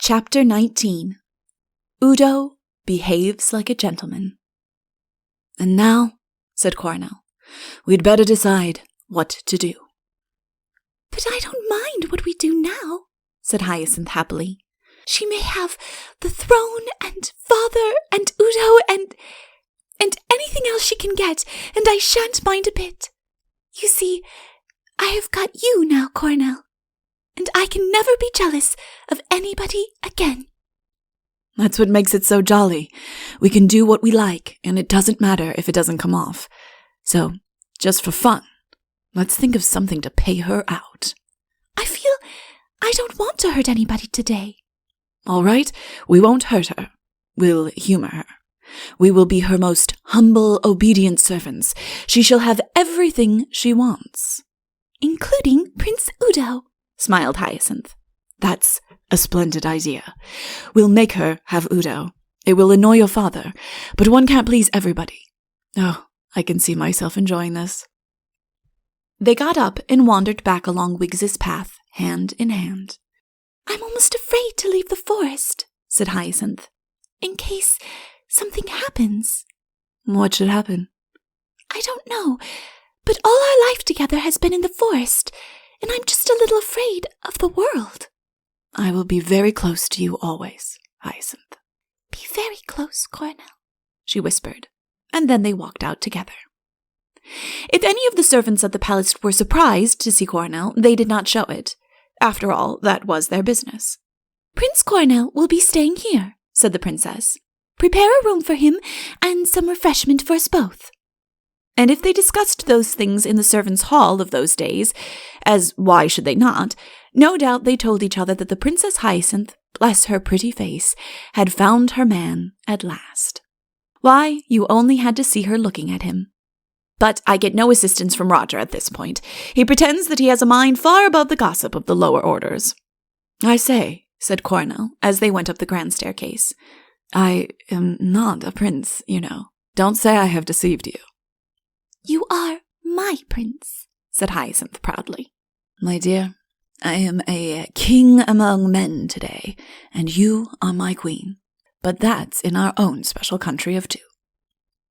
Chapter 19. Udo behaves like a gentleman. "And now," said Coronel, "we'd better decide what to do." "But I don't mind what we do now," said Hyacinth happily. "She may have the throne and father and Udo and anything else she can get, and I shan't mind a bit. You see, I have got you now, Coronel, and I can never be jealous of anybody again." "That's what makes it so jolly. We can do what we like, and it doesn't matter if it doesn't come off. So, just for fun, let's think of something to pay her out." "I feel I don't want to hurt anybody today." "All right, we won't hurt her. We'll humor her. We will be her most humble, obedient servants. She shall have everything she wants." "Including Prince Udo," smiled Hyacinth. "That's a splendid idea. We'll make her have Udo. It will annoy your father, but one can't please everybody. Oh, I can see myself enjoying this." They got up and wandered back along Wiggs's path, hand in hand. "I'm almost afraid to leave the forest," said Hyacinth, "in case something happens." "What should happen?" "I don't know, but all our life together has been in the forest, and I'm just a little afraid of the world." "I will be very close to you always, Hyacinth." "Be very close, Coronel," she whispered, and then they walked out together. If any of the servants at the palace were surprised to see Coronel, they did not show it. After all, that was their business. "Prince Coronel will be staying here," said the princess. "Prepare a room for him and some refreshment for us both." And if they discussed those things in the servants' hall of those days, as why should they not, no doubt they told each other that the Princess Hyacinth, bless her pretty face, had found her man at last. Why, you only had to see her looking at him. But I get no assistance from Roger at this point. He pretends that he has a mind far above the gossip of the lower orders. "I say," said Coronel, as they went up the grand staircase, "I am not a prince, you know. Don't say I have deceived you." "You are my prince," said Hyacinth proudly. "My dear, I am a king among men today, and you are my queen. But that's in our own special country of two."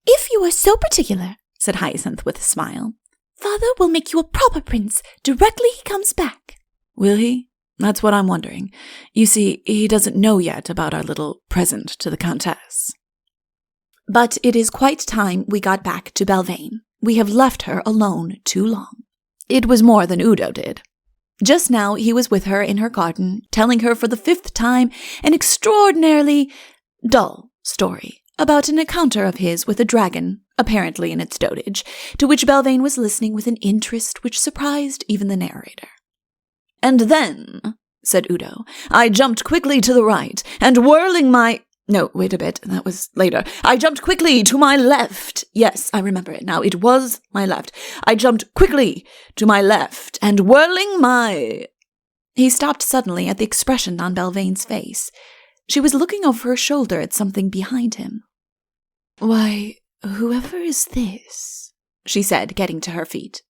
"If you are so particular," said Hyacinth with a smile, "Father will make you a proper prince directly he comes back." "Will he? That's what I'm wondering. You see, he doesn't know yet about our little present to the Countess." But it is quite time we got back to Belvane. We have left her alone too long. It was more than Udo did. Just now he was with her in her garden, telling her for the 5th time an extraordinarily dull story about an encounter of his with a dragon, apparently in its dotage, to which Belvane was listening with an interest which surprised even the narrator. "And then," said Udo, "I jumped quickly to the right, and whirling my— No, wait a bit, that was later. I jumped quickly to my left. Yes, I remember it now. It was my left. I jumped quickly to my left, and whirling my—" He stopped suddenly at the expression on Belvane's face. She was looking over her shoulder at something behind him. "Why, whoever is this?" she said, getting to her feet.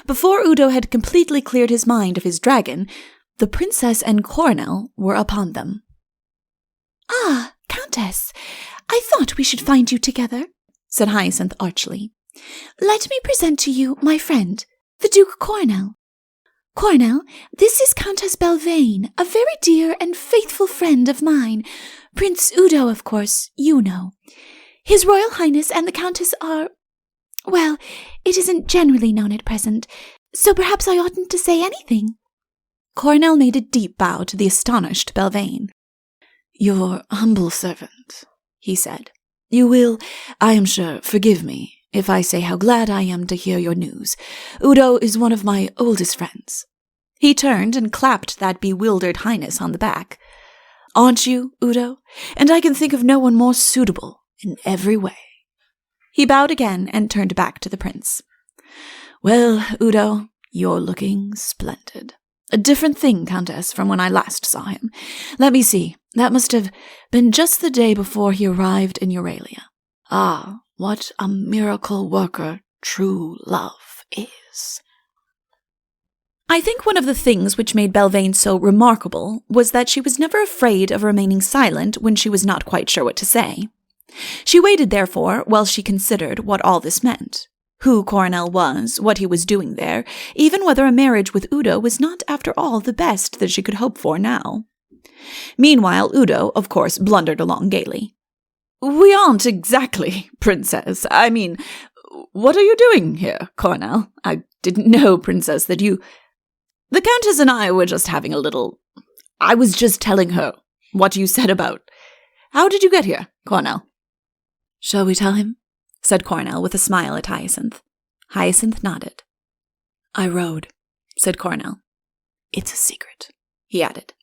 Before Udo had completely cleared his mind of his dragon, the princess and Coronel were upon them. "Ah, Countess, I thought we should find you together," said Hyacinth archly. "Let me present to you my friend, the Duke Coronel. Coronel, this is Countess Belvane, a very dear and faithful friend of mine. Prince Udo, of course, you know. His Royal Highness and the Countess are— well, it isn't generally known at present, so perhaps I oughtn't to say anything." Coronel made a deep bow to the astonished Belvane. "Your humble servant," he said. "You will, I am sure, forgive me if I say how glad I am to hear your news. Udo is one of my oldest friends." He turned and clapped that bewildered highness on the back. "Aren't you, Udo? And I can think of no one more suitable in every way." He bowed again and turned back to the prince. "Well, Udo, you're looking splendid. A different thing, Countess, from when I last saw him. Let me see. That must have been just the day before he arrived in Euralia. Ah, what a miracle worker true love is." I think one of the things which made Belvane so remarkable was that she was never afraid of remaining silent when she was not quite sure what to say. She waited, therefore, while she considered what all this meant. Who Coronel was, what he was doing there, even whether a marriage with Udo was not after all the best that she could hope for now. Meanwhile, Udo, of course, blundered along gaily. "We aren't exactly, Princess. I mean, what are you doing here, Coronel? I didn't know, Princess, that you... The Countess and I were just having a little... I was just telling her what you said about... How did you get here, Coronel?" "Shall we tell him?" said Coronel with a smile at Hyacinth. Hyacinth nodded. "I rode," said Coronel. "It's a secret," he added.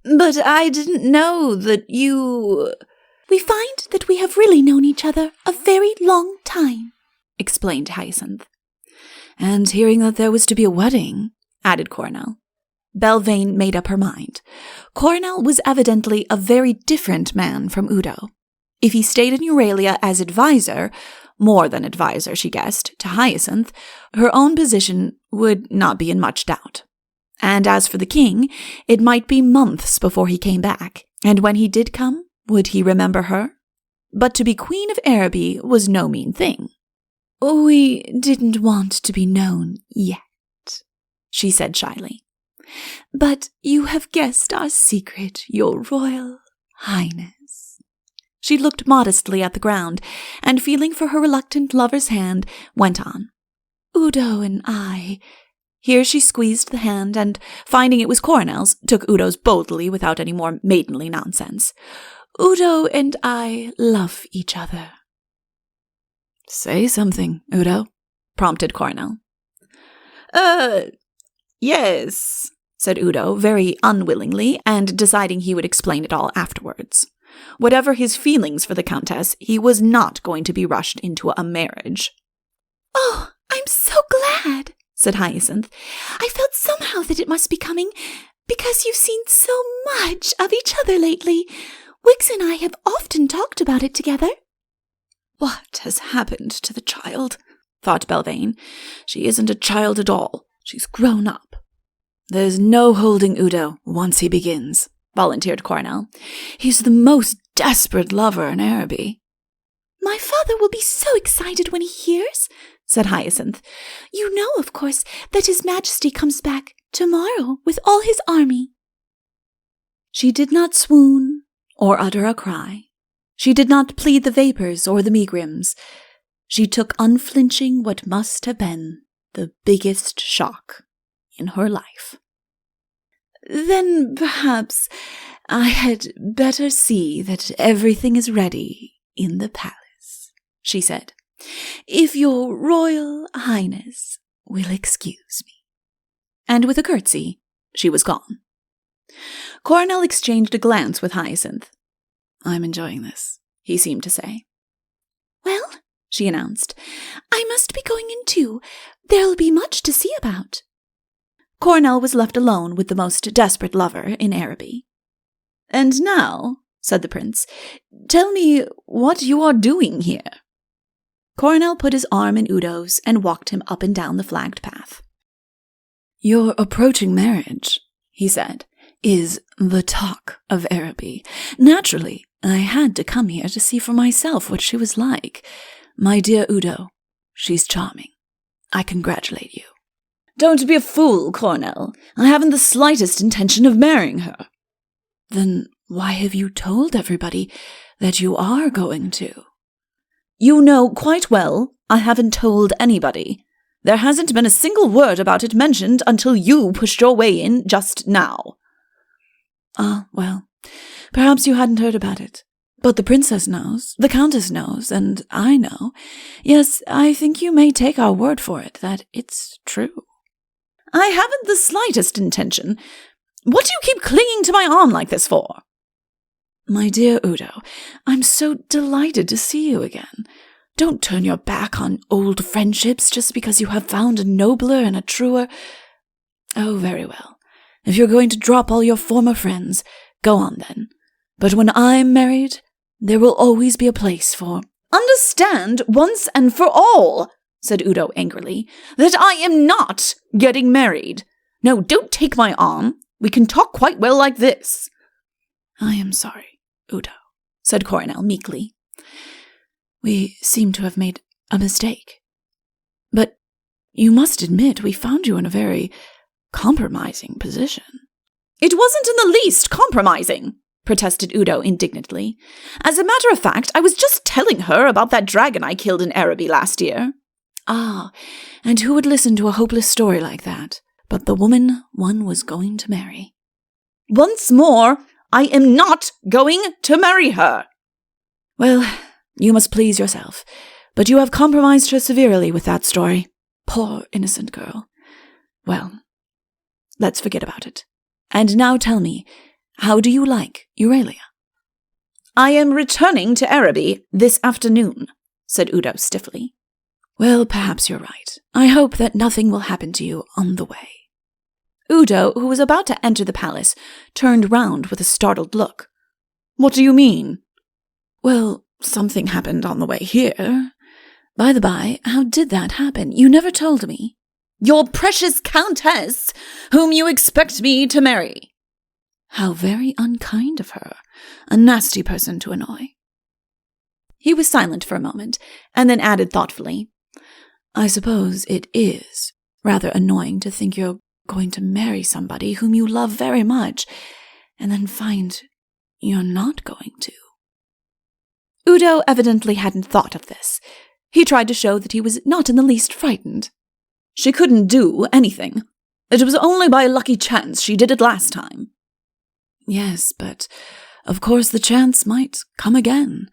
"But I didn't know that you..." "We find that we have really known each other a very long time," explained Hyacinth. "And hearing that there was to be a wedding," added Coronel. Belvane made up her mind. Coronel was evidently a very different man from Udo. If he stayed in Euralia as advisor, more than advisor, she guessed, to Hyacinth, her own position would not be in much doubt. And as for the king, it might be months before he came back, and when he did come, would he remember her? But to be Queen of Araby was no mean thing. "We didn't want to be known yet," she said shyly. "But you have guessed our secret, your Royal Highness." She looked modestly at the ground, and feeling for her reluctant lover's hand, went on. "Udo and I..." Here she squeezed the hand, and, finding it was Coronel's, took Udo's boldly without any more maidenly nonsense. "Udo and I love each other." "Say something, Udo," prompted Coronel. Yes," said Udo, very unwillingly, and deciding he would explain it all afterwards. Whatever his feelings for the Countess, he was not going to be rushed into a marriage. "Oh, I'm so glad," said Hyacinth. "I felt somehow that it must be coming, because you've seen so much of each other lately. Wiggs and I have often talked about it together." "What has happened to the child?" thought Belvane. "She isn't a child at all. She's grown up." "There's no holding Udo once he begins," volunteered Coronel. "He's the most desperate lover in Araby." "My father will be so excited when he hears," said Hyacinth. "You know, of course, that His Majesty comes back tomorrow with all his army." She did not swoon or utter a cry. She did not plead the vapors or the megrims. She took unflinching what must have been the biggest shock in her life. "Then perhaps I had better see that everything is ready in the palace," she said, "if your Royal Highness will excuse me." And with a curtsy, she was gone. Coronel exchanged a glance with Hyacinth. "I'm enjoying this," he seemed to say. "Well," she announced, "I must be going in too. There'll be much to see about." Coronel was left alone with the most desperate lover in Araby. "And now," said the prince, "tell me what you are doing here." Coronel put his arm in Udo's and walked him up and down the flagged path. "Your approaching marriage," he said, "is the talk of Araby. Naturally, I had to come here to see for myself what she was like. My dear Udo, she's charming. I congratulate you." "Don't be a fool, Coronel. I haven't the slightest intention of marrying her." "Then why have you told everybody that you are going to?" "You know quite well I haven't told anybody. There hasn't been a single word about it mentioned until you pushed your way in just now." "Ah, well, perhaps you hadn't heard about it. But the princess knows, the countess knows, and I know. Yes, I think you may take our word for it that it's true." "I haven't the slightest intention. What do you keep clinging to my arm like this for?" "My dear Udo, I'm so delighted to see you again. Don't turn your back on old friendships just because you have found a nobler and a truer... Oh, very well. If you're going to drop all your former friends, go on then. But when I'm married, there will always be a place for..." "Understand once and for all," said Udo angrily, "that I am not getting married. No, don't take my arm. We can talk quite well like this. I am sorry, Udo, said Coronel meekly. We seem to have made a mistake. But you must admit we found you in a very compromising position. It wasn't in the least compromising, protested Udo indignantly. As a matter of fact, I was just telling her about that dragon I killed in Araby last year. Ah, and who would listen to a hopeless story like that but the woman one was going to marry? Once more, I am not going to marry her. Well, you must please yourself, but you have compromised her severely with that story. Poor innocent girl. Well, let's forget about it. And now tell me, how do you like Euralia? I am returning to Araby this afternoon, said Udo stiffly. Well, perhaps you're right. I hope that nothing will happen to you on the way. Udo, who was about to enter the palace, turned round with a startled look. What do you mean? Well, something happened on the way here. By the by, how did that happen? You never told me. Your precious countess, whom you expect me to marry. How very unkind of her. A nasty person to annoy. He was silent for a moment, and then added thoughtfully, I suppose it is rather annoying to think you're going to marry somebody whom you love very much, and then find you're not going to. Udo evidently hadn't thought of this. He tried to show that he was not in the least frightened. She couldn't do anything. It was only by a lucky chance she did it last time. Yes, but of course the chance might come again.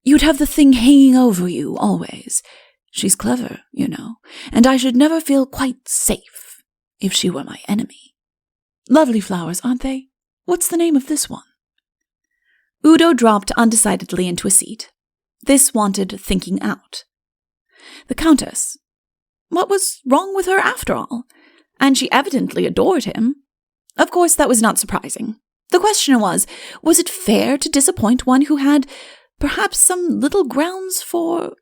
You'd have the thing hanging over you always. She's clever, you know, and I should never feel quite safe if she were my enemy. Lovely flowers, aren't they? What's the name of this one? Udo dropped undecidedly into a seat. This wanted thinking out. The Countess. What was wrong with her after all? And she evidently adored him. Of course, that was not surprising. The question was it fair to disappoint one who had perhaps some little grounds for...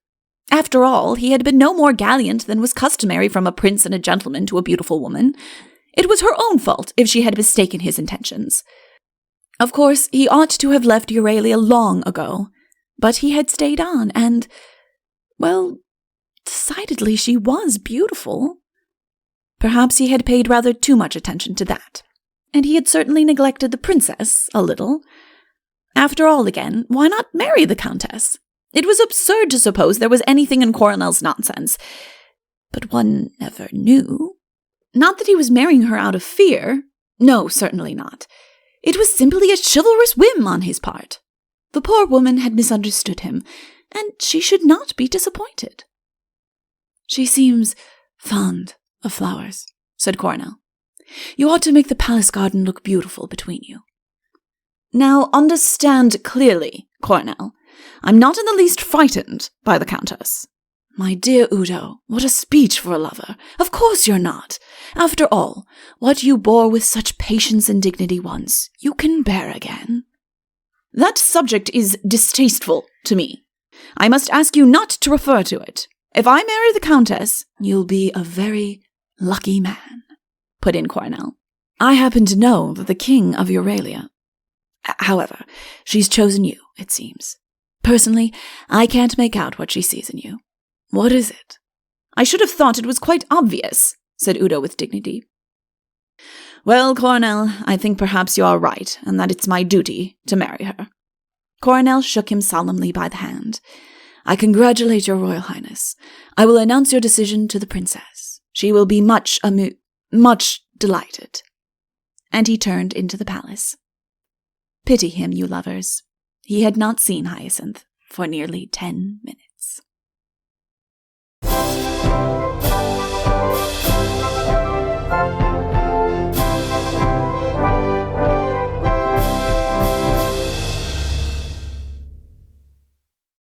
After all, he had been no more gallant than was customary from a prince and a gentleman to a beautiful woman. It was her own fault if she had mistaken his intentions. Of course, he ought to have left Euralia long ago, but he had stayed on, and, well, decidedly she was beautiful. Perhaps he had paid rather too much attention to that, and he had certainly neglected the princess a little. After all, again, why not marry the Countess? It was absurd to suppose there was anything in Coronel's nonsense. But one never knew. Not that he was marrying her out of fear. No, certainly not. It was simply a chivalrous whim on his part. The poor woman had misunderstood him, and she should not be disappointed. She seems fond of flowers, said Coronel. You ought to make the palace garden look beautiful between you. Now understand clearly, Coronel. I'm not in the least frightened by the Countess. My dear Udo, what a speech for a lover. Of course you're not. After all, what you bore with such patience and dignity once, you can bear again. That subject is distasteful to me. I must ask you not to refer to it. If I marry the Countess, you'll be a very lucky man, put in Coronel. I happen to know that the king of Euralia... However, she's chosen you, it seems. Personally, I can't make out what she sees in you. What is it? I should have thought it was quite obvious, said Udo with dignity. Well, Coronel, I think perhaps you are right, and that it's my duty to marry her. Coronel shook him solemnly by the hand. I congratulate your Royal Highness. I will announce your decision to the princess. She will be much delighted. And he turned into the palace. Pity him, you lovers. He had not seen Hyacinth for nearly 10 minutes.